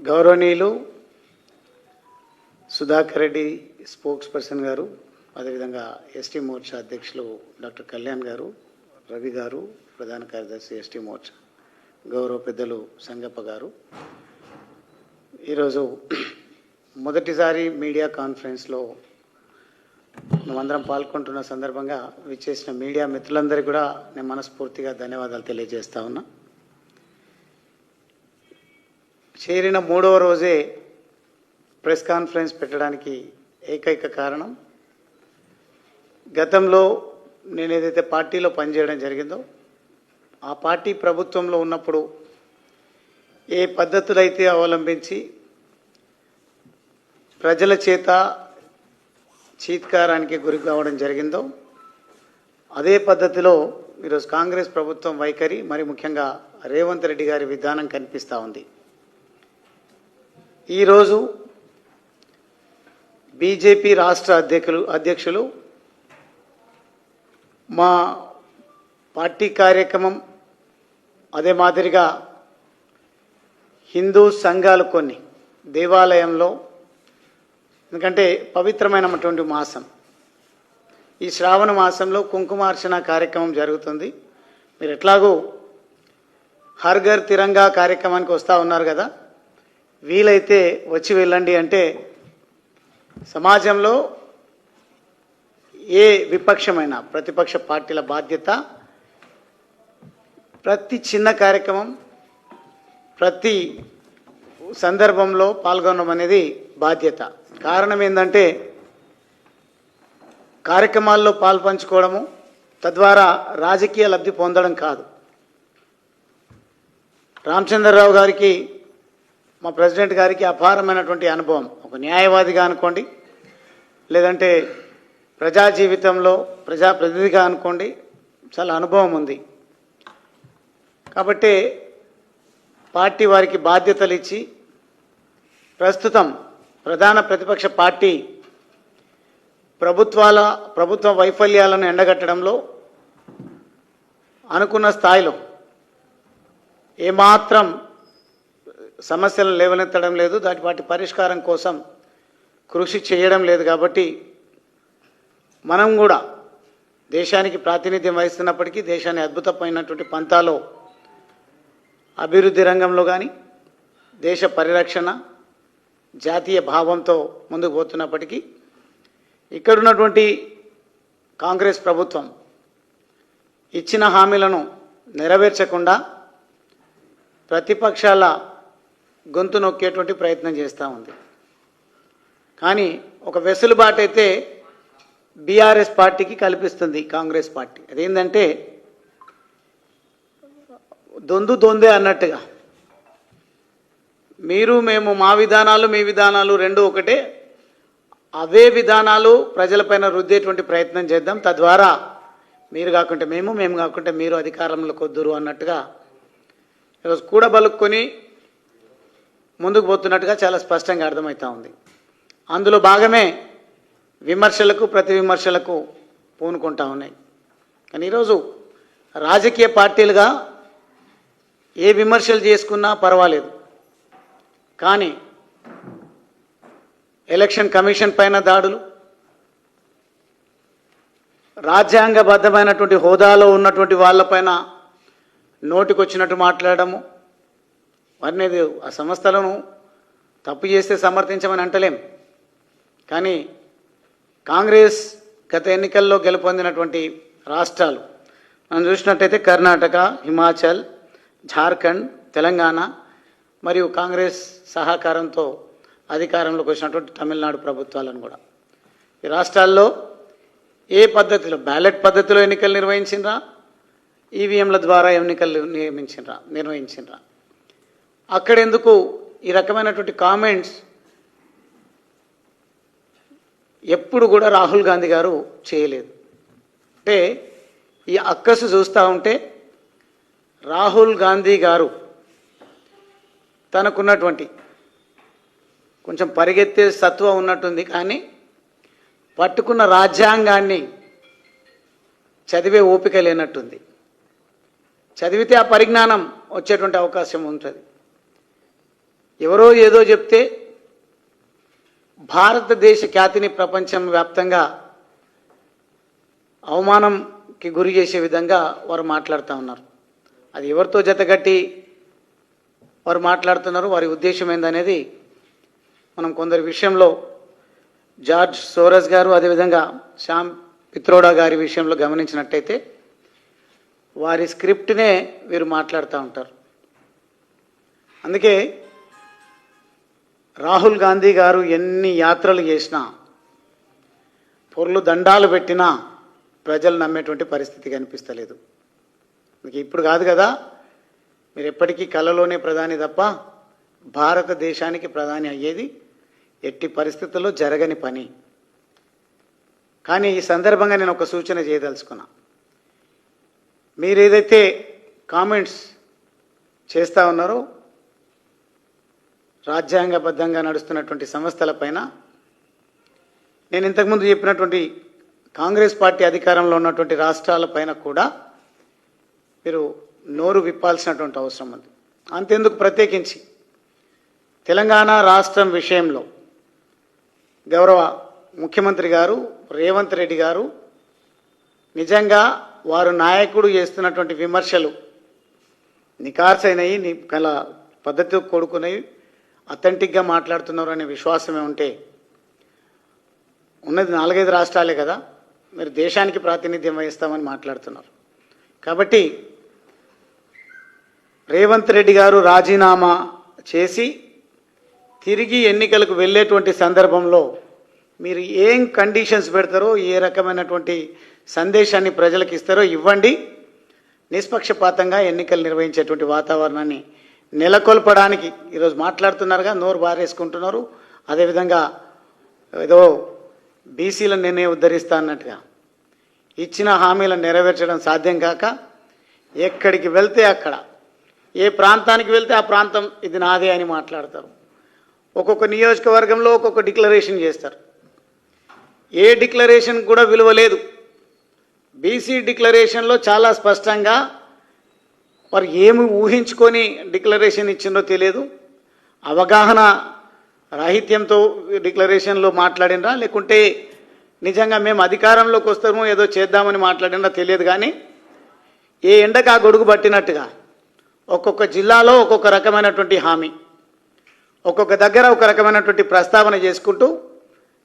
గౌరవనీయులు Sudhakar Reddy spokes person గారు, అదేవిధంగా ఎస్టీ మోర్చా అధ్యక్షులు డాక్టర్ కళ్యాణ్ గారు, రవి గారు, ప్రధాన కార్యదర్శి ఎస్టీ మోర్చా, గౌరవ పెద్దలు సంగప్ప గారు, ఈరోజు మొదటిసారి మీడియా కాన్ఫరెన్స్లో మేమందరం పాల్గొంటున్న సందర్భంగా విచ్చేసిన మీడియా మిత్రులందరికీ కూడా నేను మనస్ఫూర్తిగా ధన్యవాదాలు తెలియజేస్తా ఉన్నా. చేరిన 3వ రోజే ప్రెస్ కాన్ఫరెన్స్ పెట్టడానికి ఏకైక కారణం, గతంలో నేను ఏదైతే పార్టీలో పనిచేయడం జరిగిందో ఆ పార్టీ ప్రభుత్వంలో ఉన్నప్పుడు ఏ పద్ధతులైతే అవలంబించి ప్రజల చేత చీత్కారానికి గురి కావడం జరిగిందో అదే పద్ధతిలో ఈరోజు కాంగ్రెస్ ప్రభుత్వం వైఖరి, మరి ముఖ్యంగా రేవంత్ రెడ్డి గారి విధానం కనిపిస్తూ ఉంది. ఈరోజు బీజేపీ రాష్ట్ర అధ్యక్షులు మా పార్టీ కార్యక్రమం, అదే మాదిరిగా హిందూ సంఘాలు కొన్ని దేవాలయంలో, ఎందుకంటే పవిత్రమైనటువంటి మాసం, ఈ శ్రావణ మాసంలో కుంకుమార్చన కార్యక్రమం జరుగుతుంది. మీరు ఎట్లాగూ హర్ ఘర్ తిరంగా కార్యక్రమానికి వస్తూ ఉన్నారు కదా, వీలైతే వచ్చి వెళ్ళండి అంటే సమాజంలో ఏ విపక్షమైన ప్రతిపక్ష పార్టీల బాధ్యత ప్రతి చిన్న కార్యక్రమం, ప్రతి సందర్భంలో పాల్గొనడం అనేది బాధ్యత. కారణం ఏంటంటే కార్యక్రమాల్లో పాల్పంచుకోవడము తద్వారా రాజకీయ లబ్ధి పొందడం కాదు. రామచంద్రరావు గారికి, మా ప్రెసిడెంట్ గారికి అపారమైనటువంటి అనుభవం, ఒక న్యాయవాదిగా అనుకోండి, లేదంటే ప్రజా జీవితంలో ప్రజాప్రతినిధిగా అనుకోండి, చాలా అనుభవం ఉంది. కాబట్టి పార్టీ వారికి బాధ్యతలు ఇచ్చి ప్రస్తుతం ప్రధాన ప్రతిపక్ష పార్టీ ప్రభుత్వ వైఫల్యాలను ఎండగట్టడంలో అనుకున్న స్థాయిలో ఏమాత్రం సమస్యలను లేవనెత్తడం లేదు, వాటి పరిష్కారం కోసం కృషి చేయడం లేదు. కాబట్టి మనం కూడా దేశానికి ప్రాతినిధ్యం వహిస్తున్నప్పటికీ దేశాన్ని అద్భుతమైనటువంటి పంతాలో అభివృద్ధి రంగంలో కానీ, దేశ పరిరక్షణ, జాతీయ భావంతో ముందుకు పోతున్నప్పటికీ ఇక్కడున్నటువంటి కాంగ్రెస్ ప్రభుత్వం ఇచ్చిన హామీలను నెరవేర్చకుండా ప్రతిపక్షాల గొంతు నొక్కేటువంటి ప్రయత్నం చేస్తూ ఉంది. కానీ ఒక వెసులుబాటు అయితే బీఆర్ఎస్ పార్టీకి కల్పిస్తుంది కాంగ్రెస్ పార్టీ. అదేంటంటే దొందే అన్నట్టుగా, మీరు మేము మా విధానాలు మీ విధానాలు రెండు ఒకటే, అవే విధానాలు ప్రజలపైన రుద్దేటువంటి ప్రయత్నం చేద్దాం, తద్వారా మీరు కాకుంటే మేము కాకుంటే మీరు అధికారంలోకి వద్దురు అన్నట్టుగా ఈరోజు కూడబలుక్కొని ముందుకు పోతున్నట్టుగా చాలా స్పష్టంగా అర్థమవుతూ ఉంది. అందులో భాగమే విమర్శలకు ప్రతి విమర్శలకు పూనుకుంటా ఉన్నాయి. కానీ ఈరోజు రాజకీయ పార్టీలుగా ఏ విమర్శలు చేసుకున్నా పర్వాలేదు, కానీ ఎలక్షన్ కమిషన్ పైన దాడులు, రాజ్యాంగబద్ధమైనటువంటి హోదాలో ఉన్నటువంటి వాళ్ళపైన నోటికొచ్చినట్టు మాట్లాడము, వారిని ఆ సంస్థలను తప్పు చేస్తే సమర్థించమని అంటలేం. కానీ కాంగ్రెస్ గత ఎన్నికల్లో గెలుపొందినటువంటి రాష్ట్రాలు మనం చూసినట్టయితే కర్ణాటక, హిమాచల్, జార్ఖండ్, తెలంగాణ మరియు కాంగ్రెస్ సహకారంతో అధికారంలోకి వచ్చినటువంటి తమిళనాడు ప్రభుత్వాలను కూడా, ఈ రాష్ట్రాల్లో ఏ పద్ధతిలో బ్యాలెట్ పద్ధతిలో ఎన్నికలు నిర్వహించిండ్రా, ఈవీఎంల ద్వారా ఎన్నికలు నిర్వహించిండ్రా, అక్కడెందుకు ఈ రకమైనటువంటి కామెంట్స్ ఎప్పుడు కూడా రాహుల్ గాంధీ గారు చేయలేదు. అంటే ఈ అక్కసు చూస్తూ ఉంటే రాహుల్ గాంధీ గారు తనకున్నటువంటి కొంచెం పరిగెత్తే సత్వం ఉన్నట్టుంది, కానీ పట్టుకున్న రాజ్యాంగాన్ని చదివే ఓపిక లేనట్టుంది. చదివితే ఆ పరిజ్ఞానం వచ్చేటువంటి అవకాశం ఉంటుంది. ఎవరో ఏదో చెప్తే భారతదేశ ఖ్యాతిని ప్రపంచం వ్యాప్తంగా అవమానంకి గురి చేసే విధంగా వారు మాట్లాడుతూ ఉన్నారు. అది ఎవరితో జతగట్టి వారు మాట్లాడుతున్నారు, వారి ఉద్దేశం ఏందనేది మనం కొందరి విషయంలో జార్జ్ సోరస్ గారు, అదేవిధంగా శ్యామ్ పిత్రోడా గారి విషయంలో గమనించినట్టయితే వారి స్క్రిప్ట్నే వీరు మాట్లాడుతూ ఉంటారు. అందుకే రాహుల్ గాంధీ గారు ఎన్ని యాత్రలు చేసినా, పొర్లు దండాలు పెట్టినా ప్రజలు నమ్మేటువంటి పరిస్థితి కనిపిస్తలేదు. మీకు ఇప్పుడు కాదు కదా, మీరు ఎప్పటికీ కలలోనే ప్రధాని తప్ప భారతదేశానికి ప్రధాని అయ్యేది ఎట్టి పరిస్థితుల్లో జరగని పని. కానీ ఈ సందర్భంగా నేను ఒక సూచన చేయదలుచుకున్నా. మీరు ఏదైతే కామెంట్స్ చేస్తూ ఉన్నారో రాజ్యాంగబద్ధంగా నడుస్తున్నటువంటి సంస్థలపైన, నేను ఇంతకుముందు చెప్పినటువంటి కాంగ్రెస్ పార్టీ అధికారంలో ఉన్నటువంటి రాష్ట్రాలపైన కూడా మీరు నోరు విప్పాల్సినటువంటి అవసరం ఉంది. అంతెందుకు, ప్రత్యేకించి తెలంగాణ రాష్ట్రం విషయంలో గౌరవ ముఖ్యమంత్రి గారు రేవంత్ రెడ్డి గారు నిజంగా వారు నాయకుడు చేస్తున్నటువంటి విమర్శలు నికార్సైనవి, కల పద్ధతితో కూడుకున్నవి, అథెంటిక్గా మాట్లాడుతున్నారు అనే విశ్వాసమే ఉంటే, ఉన్నది 4-5 రాష్ట్రాలే కదా, మీరు దేశానికి ప్రాతినిధ్యం వహిస్తామని మాట్లాడుతున్నారు. కాబట్టి రేవంత్ రెడ్డి గారు రాజీనామా చేసి తిరిగి ఎన్నికలకు వెళ్ళేటువంటి సందర్భంలో మీరు ఏం కండిషన్స్ పెడతారో, ఏ రకమైనటువంటి సందేశాన్ని ప్రజలకు ఇస్తారో ఇవ్వండి. నిష్పక్షపాతంగా ఎన్నికలు నిర్వహించేటువంటి వాతావరణాన్ని నెలకొల్పడానికి ఈరోజు మాట్లాడుతున్నారుగా, నోరు బారేసుకుంటున్నారు. అదేవిధంగా ఏదో బీసీలను నేనే ఉద్ధరిస్తా అన్నట్టుగా ఇచ్చిన హామీలను నెరవేర్చడం సాధ్యం కాక ఎక్కడికి వెళ్తే అక్కడ, ఏ ప్రాంతానికి వెళ్తే ఆ ప్రాంతం ఇది నాదే అని మాట్లాడతారు. ఒక్కొక్క నియోజకవర్గంలో ఒక్కొక్క డిక్లరేషన్ చేస్తారు. ఏ డిక్లరేషన్ కూడా విలువ లేదు. బీసీ డిక్లరేషన్లో చాలా స్పష్టంగా వారు ఏమి ఊహించుకొని డిక్లరేషన్ ఇచ్చిందో తెలియదు. అవగాహన రాహిత్యంతో డిక్లరేషన్లో మాట్లాడినరా, లేకుంటే నిజంగా మేము అధికారంలోకి వస్తామో ఏదో చేద్దామని మాట్లాడినరా తెలియదు. కానీ ఏ ఎండకు ఆ గొడుగు పట్టినట్టుగా ఒక్కొక్క జిల్లాలో ఒక్కొక్క రకమైనటువంటి హామీ, ఒక్కొక్క దగ్గర ఒక రకమైనటువంటి ప్రస్తావన చేసుకుంటూ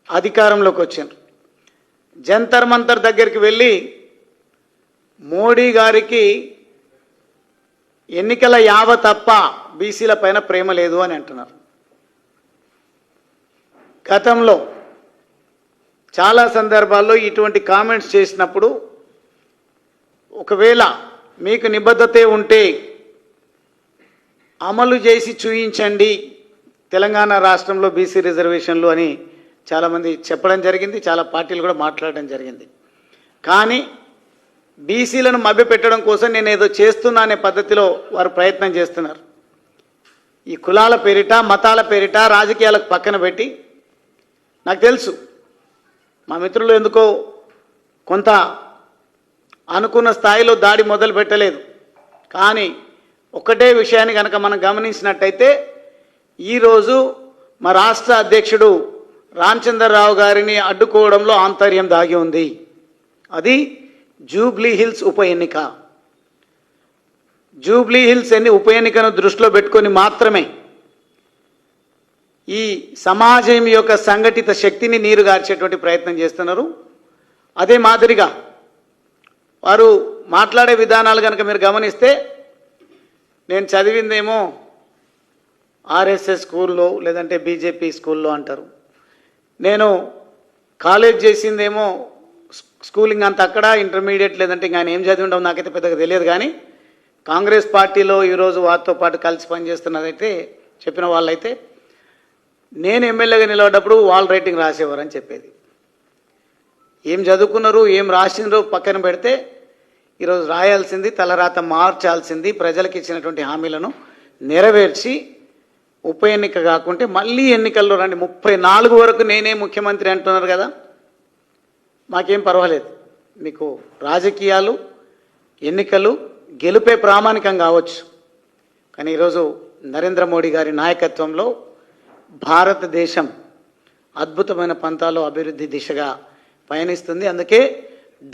అధికారంలోకి వచ్చారు. జంతర్ మంతర్ దగ్గరికి వెళ్ళి మోడీ గారికి ఎన్నికల యావ తప్ప బీసీల పైన ప్రేమ లేదు అని అంటున్నారు. గతంలో చాలా సందర్భాల్లో ఇటువంటి కామెంట్స్ చేసినప్పుడు, ఒకవేళ మీకు నిబద్ధతే ఉంటే అమలు చేసి చూయించండి తెలంగాణ రాష్ట్రంలో బీసీ రిజర్వేషన్లు అని చాలామంది చెప్పడం జరిగింది, చాలా పార్టీలు కూడా మాట్లాడడం జరిగింది. కానీ బీసీలను మభ్యపెట్టడం కోసం నేను ఏదో చేస్తున్నా అనే పద్ధతిలో వారు ప్రయత్నం చేస్తున్నారు. ఈ కులాల పేరిట, మతాల పేరిట, రాజకీయాలకు పక్కన పెట్టి, నాకు తెలుసు మా మిత్రులు ఎందుకో కొంత అనుకున్న స్థాయిలో దాడి మొదలు పెట్టలేదు. కానీ ఒకటే విషయాన్ని కనుక మనం గమనించినట్టయితే, ఈరోజు మా రాష్ట్ర అధ్యక్షుడు రామచంద్రరావు గారిని అడ్డుకోవడంలో ఆంతర్యం దాగి ఉంది. అది జూబ్లీ హిల్స్ ఉప ఎన్నిక. జూబ్లీ హిల్స్ ఉప ఎన్నికను దృష్టిలో పెట్టుకొని మాత్రమే ఈ సమాజం యొక్క సంఘటిత శక్తిని నీరుగార్చేటువంటి ప్రయత్నం చేస్తున్నారు. అదే మాదిరిగా వారు మాట్లాడే విధానాలు కనుక మీరు గమనిస్తే, నేను చదివిందేమో ఆర్ఎస్ఎస్ స్కూల్లో లేదంటే బీజేపీ స్కూల్లో అంటారు, నేను కాలేజ్ చేసిందేమో స్కూలింగ్ అంత అక్కడ, ఇంటర్మీడియట్ లేదంటే ఇంకా ఆయన ఏం చదివి ఉండవు నాకైతే పెద్దగా తెలియదు. కానీ కాంగ్రెస్ పార్టీలో ఈరోజు వారితో పాటు కలిసి పనిచేస్తున్నదైతే చెప్పిన వాళ్ళైతే, నేను ఎమ్మెల్యేగా నిలబడ్డప్పుడు వాల్ రైటింగ్ రాసేవారు అని చెప్పేది. ఏం చదువుకున్నారు, ఏం రాసినారో పక్కన పెడితే, ఈరోజు రాయాల్సింది, తలరాత మార్చాల్సింది ప్రజలకు ఇచ్చినటువంటి హామీలను నెరవేర్చి ఉప ఎన్నిక కాకుంటే మళ్ళీ ఎన్నికల్లో రండి. 34 వరకు నేనే ముఖ్యమంత్రి అంటున్నారు కదా, మాకేం పర్వాలేదు. మీకు రాజకీయాలు, ఎన్నికలు గెలుపే ప్రామాణికం కావచ్చు. కానీ ఈరోజు నరేంద్ర మోడీ గారి నాయకత్వంలో భారతదేశం అద్భుతమైన పంతాలో అభివృద్ధి దిశగా పయనిస్తుంది. అందుకే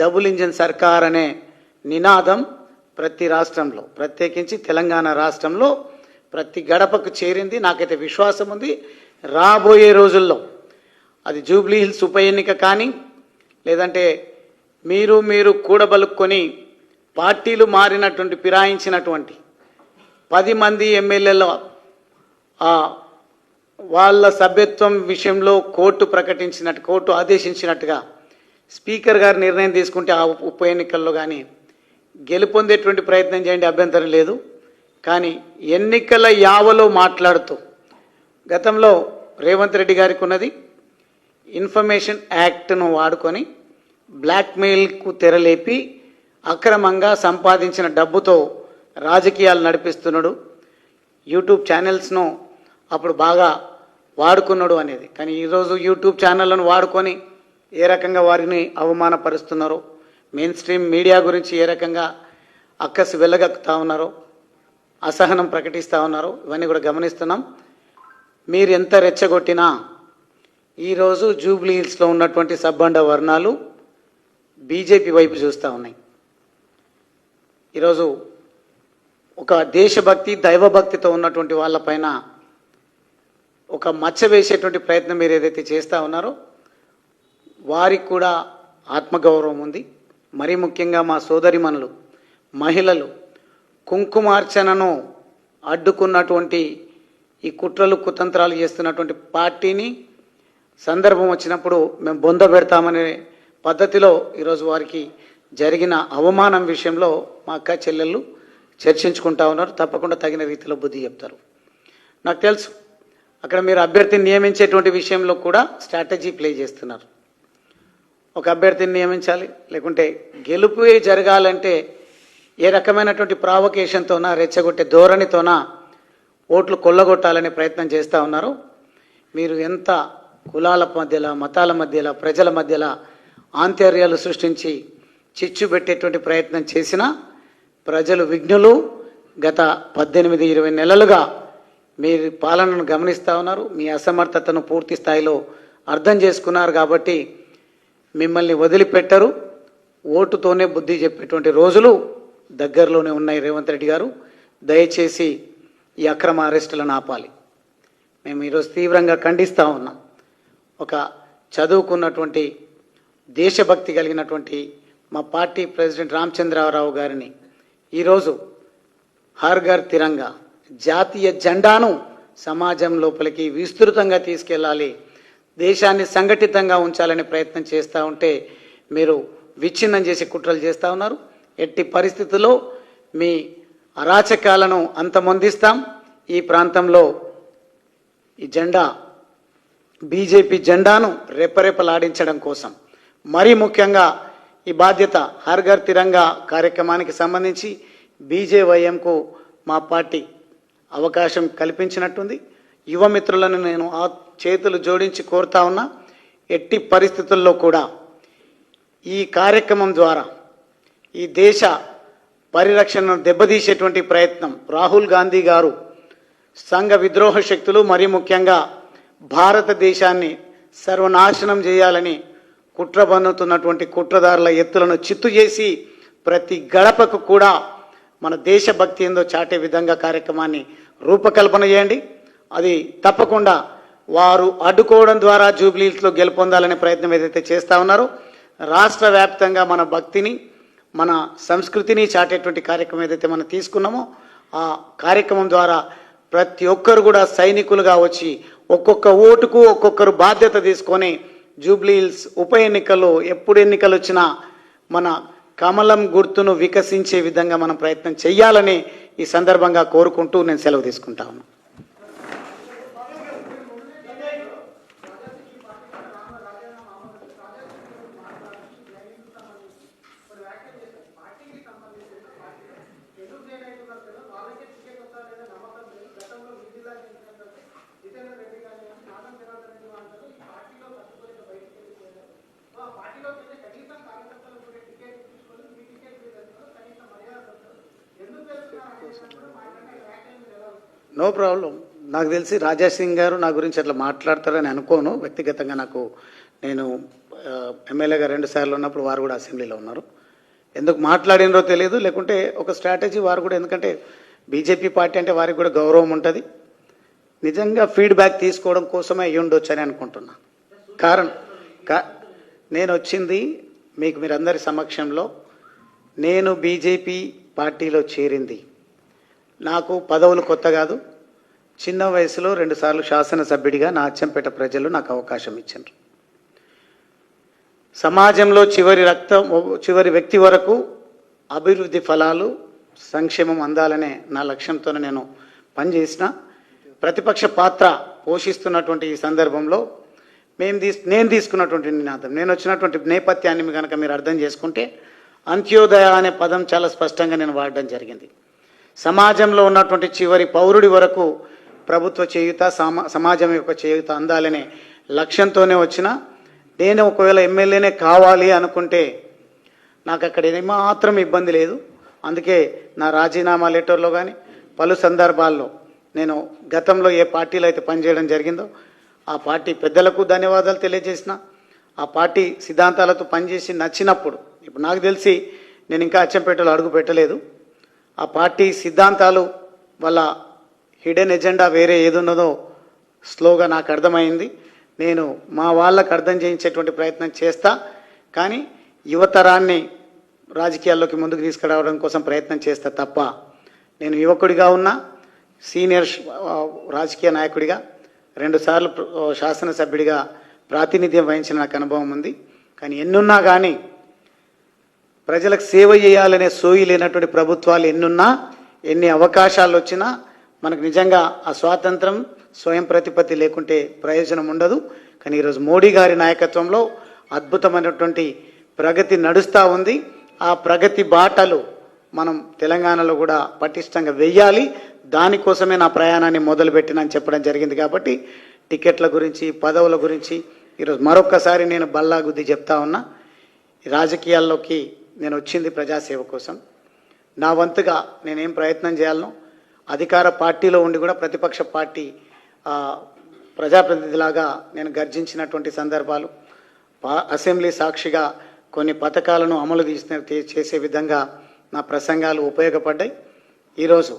డబుల్ ఇంజిన్ సర్కార్ అనే నినాదం ప్రతి రాష్ట్రంలో, ప్రత్యేకించి తెలంగాణ రాష్ట్రంలో ప్రతి గడపకు చేరింది. నాకైతే విశ్వాసం ఉంది రాబోయే రోజుల్లో అది జూబ్లీ హిల్స్ ఉప ఎన్నిక కానీ, లేదంటే మీరు కూడబలుక్కొని పార్టీలు మారినటువంటి ఫిరాయించినటువంటి 10 మంది ఎమ్మెల్యేల వాళ్ళ సభ్యత్వం విషయంలో కోర్టు ఆదేశించినట్టుగా స్పీకర్ గారు నిర్ణయం తీసుకుంటే ఆ ఉప ఎన్నికల్లో కానీ గెలుపొందేటువంటి ప్రయత్నం చేయండి, అభ్యంతరం లేదు. కానీ ఎన్నికల యావలో మాట్లాడుతూ గతంలో రేవంత్ రెడ్డి గారికి ఉన్నది ఇన్ఫర్మేషన్ యాక్ట్ను వాడుకొని బ్లాక్మెయిల్కు తెరలేపి అక్రమంగా సంపాదించిన డబ్బుతో రాజకీయాలు నడిపిస్తున్నాడు, యూట్యూబ్ ఛానల్స్ను అప్పుడు బాగా వాడుకున్నాడు అనేది. కానీ ఈరోజు యూట్యూబ్ ఛానళ్లను వాడుకొని ఏ రకంగా వారిని అవమానపరుస్తున్నారో, మెయిన్ స్ట్రీమ్ మీడియా గురించి ఏ రకంగా అక్కసి వెళ్ళగక్కుతా ఉన్నారో, అసహనం ప్రకటిస్తూ ఉన్నారో, ఇవన్నీ కూడా గమనిస్తున్నాం. మీరు ఎంత రెచ్చగొట్టినా ఈరోజు జూబ్లీ హిల్స్లో ఉన్నటువంటి సబ్బండ వర్ణాలు బీజేపీ వైపు చూస్తూ ఉన్నాయి. ఈరోజు ఒక దేశభక్తి దైవభక్తితో ఉన్నటువంటి వాళ్ళపైన ఒక మచ్చ వేసేటువంటి ప్రయత్నం మీరు ఏదైతే చేస్తూ ఉన్నారో వారికి కూడా ఆత్మగౌరవం ఉంది. మరీ ముఖ్యంగా మా సోదరిమణులు మహిళలు కుంకుమార్చనను అడ్డుకున్నటువంటి ఈ కుట్రలు కుతంత్రాలు చేస్తున్నటువంటి పార్టీని సందర్భం వచ్చినప్పుడు మేము బొంద పెడతామనే పద్ధతిలో ఈరోజు వారికి జరిగిన అవమానం విషయంలో మా అక్క చెల్లెళ్ళు చర్చించుకుంటా ఉన్నారు. తప్పకుండా తగిన రీతిలో బుద్ధి చెప్తారు. నాకు తెలుసు అక్కడ మీరు అభ్యర్థిని నియమించేటువంటి విషయంలో కూడా స్ట్రాటజీ ప్లే చేస్తున్నారు. ఒక అభ్యర్థిని నియమించాలి, లేకుంటే గెలుపు జరగాలంటే ఏ రకమైనటువంటి ప్రావొకేషన్తోనా రెచ్చగొట్టే ధోరణితోనా ఓట్లు కొల్లగొట్టాలనే ప్రయత్నం చేస్తూ ఉన్నారు. మీరు ఎంత కులాల మధ్యలో, మతాల మధ్యలో, ప్రజల మధ్యలో ఆంతర్యాలు సృష్టించి చిచ్చు పెట్టేటువంటి ప్రయత్నం చేసినా ప్రజలు విఘ్నులు. గత 18-20 నెలలుగా మీరు పాలనను గమనిస్తూ ఉన్నారు. మీ అసమర్థతను పూర్తి స్థాయిలో అర్థం చేసుకున్నారు కాబట్టి మిమ్మల్ని వదిలిపెట్టరు. ఓటుతోనే బుద్ధి చెప్పేటువంటి రోజులు దగ్గరలోనే ఉన్నాయి. రేవంత్ రెడ్డి గారు దయచేసి ఈ అక్రమ అరెస్టులను ఆపాలి. మేము ఈరోజు తీవ్రంగా ఖండిస్తూ ఉన్నాం. ఒక చదువుకున్నటువంటి దేశభక్తి కలిగినటువంటి మా పార్టీ ప్రెసిడెంట్ రామచంద్రరావు గారిని ఈరోజు హర్ ఘర్ తిరంగా జాతీయ జెండాను సమాజం లోపలికి విస్తృతంగా తీసుకెళ్ళాలి, దేశాన్ని సంఘటితంగా ఉంచాలనే ప్రయత్నం చేస్తూ ఉంటే మీరు విచ్ఛిన్నం చేసి కుట్రలు చేస్తూ ఉన్నారు. ఎట్టి పరిస్థితుల్లో మీ అరాచకాలను అంతమొందిస్తాం. ఈ ప్రాంతంలో ఈ జెండా బీజేపీ జెండాను రెపరెపలాడించడం కోసం మరీ ముఖ్యంగా ఈ బాధ్యత హర్ ఘర్ తిరంగా కార్యక్రమానికి సంబంధించి బీజేవైఎంకు మా పార్టీ అవకాశం కల్పించినట్టుంది. యువమిత్రులను నేను ఆ చేతులు జోడించి కోరుతా ఉన్నా, ఎట్టి పరిస్థితుల్లో కూడా ఈ కార్యక్రమం ద్వారా ఈ దేశ పరిరక్షణను దెబ్బతీసేటువంటి ప్రయత్నం రాహుల్ గాంధీ గారు సంఘ విద్రోహ శక్తులు మరీ ముఖ్యంగా భారతదేశాన్ని సర్వనాశనం చేయాలని కుట్ర పన్నుతున్నటువంటి కుట్రదారుల ఎత్తులను చిత్తు చేసి ప్రతి గడపకు కూడా మన దేశభక్తి ఏందో చాటే విధంగా కార్యక్రమాన్ని రూపకల్పన చేయండి. అది తప్పకుండా వారు అడ్డుకోవడం ద్వారా జూబ్లీహిల్స్లో గెలుపొందాలనే ప్రయత్నం ఏదైతే చేస్తూ ఉన్నారో రాష్ట్ర వ్యాప్తంగా మన భక్తిని మన సంస్కృతిని చాటేటువంటి కార్యక్రమం ఏదైతే మనం తీసుకున్నామో ఆ కార్యక్రమం ద్వారా ప్రతి ఒక్కరు కూడా సైనికులుగా వచ్చి ఒక్కొక్క ఓటుకు ఒక్కొక్కరు బాధ్యత తీసుకొని జూబ్లీహిల్స్ ఉప ఎన్నికల్లో ఎప్పుడు ఎన్నికలు వచ్చినా మన కమలం గుర్తును వికసించే విధంగా మనం ప్రయత్నం చేయాలని ఈ సందర్భంగా కోరుకుంటూ నేను సెలవు తీసుకుంటా ఉన్నాను. No problem. నాకు తెలిసి రాజా సింగ్ గారు నా గురించి అట్లా మాట్లాడతారని అనుకోను. వ్యక్తిగతంగా నేను ఎమ్మెల్యేగా 2 సార్లు ఉన్నప్పుడు వారు కూడా అసెంబ్లీలో ఉన్నారు. ఎందుకు మాట్లాడినరో తెలియదు, లేకుంటే ఒక స్ట్రాటజీ వారు కూడా, ఎందుకంటే బీజేపీ పార్టీ అంటే వారికి కూడా గౌరవం ఉంటుంది. నిజంగా ఫీడ్బ్యాక్ తీసుకోవడం కోసమే అయ్యి ఉండొచ్చు అని అనుకుంటున్నా. కారణం నేను వచ్చింది మీరందరి సమక్షంలో, నేను బీజేపీ పార్టీలో చేరింది నాకు పదవులు కొత్త కాదు. చిన్న వయసులో 2 సార్లు శాసనసభ్యుడిగా నా అచ్చంపేట ప్రజలు నాకు అవకాశం ఇచ్చారు. సమాజంలో చివరి వ్యక్తి వరకు అభివృద్ధి ఫలాలు సంక్షేమం అందాలనే నా లక్ష్యంతోనే నేను పనిచేసిన. ప్రతిపక్ష పాత్ర పోషిస్తున్నటువంటి ఈ సందర్భంలో నేను తీసుకున్నటువంటి నినాదం, నేను వచ్చినటువంటి నేపథ్యాన్ని కనుక మీరు అర్థం చేసుకుంటే, అంత్యోదయ అనే పదం చాలా స్పష్టంగా నేను వాడడం జరిగింది. సమాజంలో ఉన్నటువంటి చివరి పౌరుడి వరకు ప్రభుత్వ చేయూత, సమాజం యొక్క చేయూత అందాలనే లక్ష్యంతోనే వచ్చిన. నేను ఒకవేళ ఎమ్మెల్యేనే కావాలి అనుకుంటే నాకు అక్కడ ఏమాత్రం ఇబ్బంది లేదు. అందుకే నా రాజీనామా లెటర్లో కానీ పలు సందర్భాల్లో నేను గతంలో ఏ పార్టీలో అయితే పనిచేయడం జరిగిందో ఆ పార్టీ పెద్దలకు ధన్యవాదాలు తెలియజేసిన. ఆ పార్టీ సిద్ధాంతాలతో పనిచేసి నచ్చినప్పుడు, ఇప్పుడు నాకు తెలిసి నేను ఇంకా అచ్చంపేటలో అడుగు పెట్టలేదు, ఆ పార్టీ సిద్ధాంతాలు వాళ్ళ హిడెన్ ఎజెండా వేరే ఏదున్నదో స్లోగా నాకు అర్థమైంది. నేను మా వాళ్ళకు అర్థం చేయించేటువంటి ప్రయత్నం చేస్తా. కానీ యువతరాన్ని రాజకీయాల్లోకి ముందుకు తీసుకురావడం కోసం ప్రయత్నం చేస్తా తప్ప, నేను యువకుడిగా ఉన్న సీనియర్ రాజకీయ నాయకుడిగా 2 సార్లు శాసనసభ్యుడిగా ప్రాతినిధ్యం వహించిన నాకు అనుభవం ఉంది. కానీ ఎన్నున్నా కానీ ప్రజలకు సేవ చేయాలనే సోయి లేనటువంటి ప్రభుత్వాలు ఎన్నున్నా, ఎన్ని అవకాశాలు వచ్చినా మనకు నిజంగా ఆ స్వాతంత్రం, స్వయం ప్రతిపత్తి లేకుంటే ప్రయోజనం ఉండదు. కానీ ఈరోజు మోడీ గారి నాయకత్వంలో అద్భుతమైనటువంటి ప్రగతి నడుస్తూ ఉంది. ఆ ప్రగతి బాటలు మనం తెలంగాణలో కూడా పటిష్టంగా వెయ్యాలి. దానికోసమే నా ప్రయాణాన్ని మొదలుపెట్టినని చెప్పడం జరిగింది. కాబట్టి టికెట్ల గురించి, పదవుల గురించి ఈరోజు మరొక్కసారి నేను బల్లాగుద్ది చెప్తా ఉన్నా. రాజకీయాల్లోకి నేను వచ్చింది ప్రజాసేవ కోసం. నా వంతుగా నేనేం ప్రయత్నం చేయాలనో, అధికార పార్టీలో ఉండి కూడా ప్రతిపక్ష పార్టీ ప్రజాప్రతినిధిలాగా నేను గర్జించినటువంటి సందర్భాలు, అసెంబ్లీ సాక్షిగా కొన్ని పథకాలను అమలు చేసే విధంగా నా ప్రసంగాలు ఉపయోగపడ్డాయి. ఈరోజు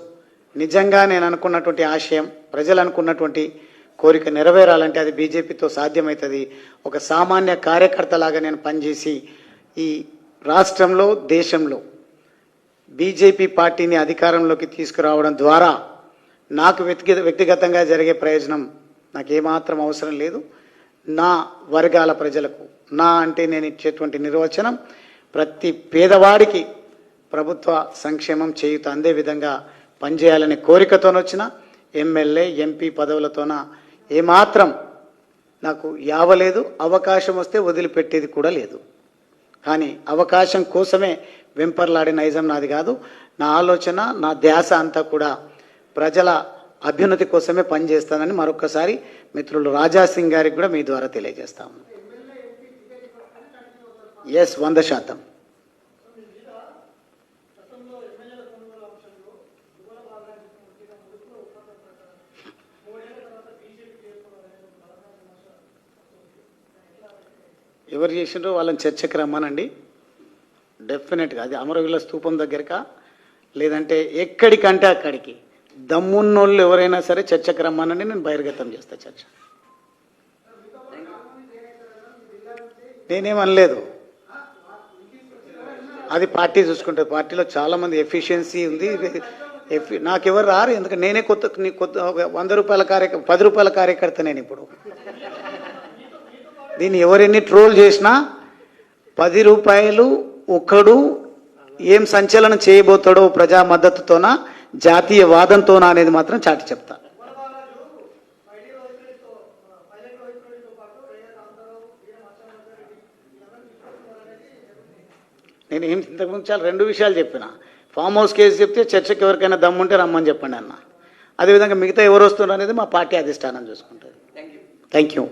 నిజంగా నేను అనుకున్నటువంటి ఆశయం, ప్రజలు అనుకున్నటువంటి కోరిక నెరవేరాలంటే అది బీజేపీతో సాధ్యమవుతుంది. ఒక సామాన్య కార్యకర్తలాగా నేను పనిచేసి ఈ రాష్ట్రంలో, దేశంలో బీజేపీ పార్టీని అధికారంలోకి తీసుకురావడం ద్వారా నాకు వ్యక్తిగతంగా జరిగే ప్రయోజనం నాకేమాత్రం అవసరం లేదు. నా వర్గాల ప్రజలకు, నా అంటే నేను ఇచ్చేటువంటి నిర్వచనం ప్రతి పేదవాడికి ప్రభుత్వ సంక్షేమం చేయూత అందే విధంగా పనిచేయాలనే కోరికతోనొచ్చిన ఎమ్మెల్యే, ఎంపీ పదవులతోన ఏమాత్రం నాకు యావలేదు. అవకాశం వస్తే వదిలిపెట్టేది కూడా లేదు. కానీ అవకాశం కోసమే వెంపర్లాడే నైజం నాది కాదు. నా ఆలోచన, నా ధ్యాస అంతా కూడా ప్రజల అభ్యున్నతి కోసమే పనిచేస్తానని మరొకసారి మిత్రులు రాజా సింగ్ గారికి కూడా మీ ద్వారా తెలియజేస్తాము. ఎస్, 100%. ఎవరు చేసిండ్రో వాళ్ళని చర్చకు రమ్మనండి. డెఫినెట్గా అది అమరవీరుల స్తూపం దగ్గరకా, లేదంటే ఎక్కడికంటే అక్కడికి దమ్మున్నోళ్ళు ఎవరైనా సరే చర్చకు రమ్మనండి. నేను బహిర్గతం చేస్తా చర్చ. నేనేమనలేదు, అది పార్టీ చూసుకుంటుంది. పార్టీలో చాలామంది ఎఫిషియన్సీ ఉంది. నాకెవరు రారు, ఎందుకంటే నేనే కొత్త 100 రూపాయల 10 రూపాయల కార్యకర్త. నేను ఇప్పుడు దీన్ని ఎవరెన్ని ట్రోల్ చేసినా 10 రూపాయలు ఒకడు ఏం సంచలనం చేయబోతాడో ప్రజా మద్దతుతోనా, జాతీయ వాదంతోనా అనేది మాత్రం చాటి చెప్తా. నేను ఏం ఇంతకుముందు చాలా 2 విషయాలు చెప్పిన. ఫామ్ హౌస్ కేసు చెప్తే చర్చకి ఎవరికైనా దమ్ముంటే రమ్మని చెప్పండి అన్న. అదేవిధంగా మిగతా ఎవరు వస్తున్నారు అనేది మా పార్టీ అధిష్టానం చూసుకుంటుంది. Thank you.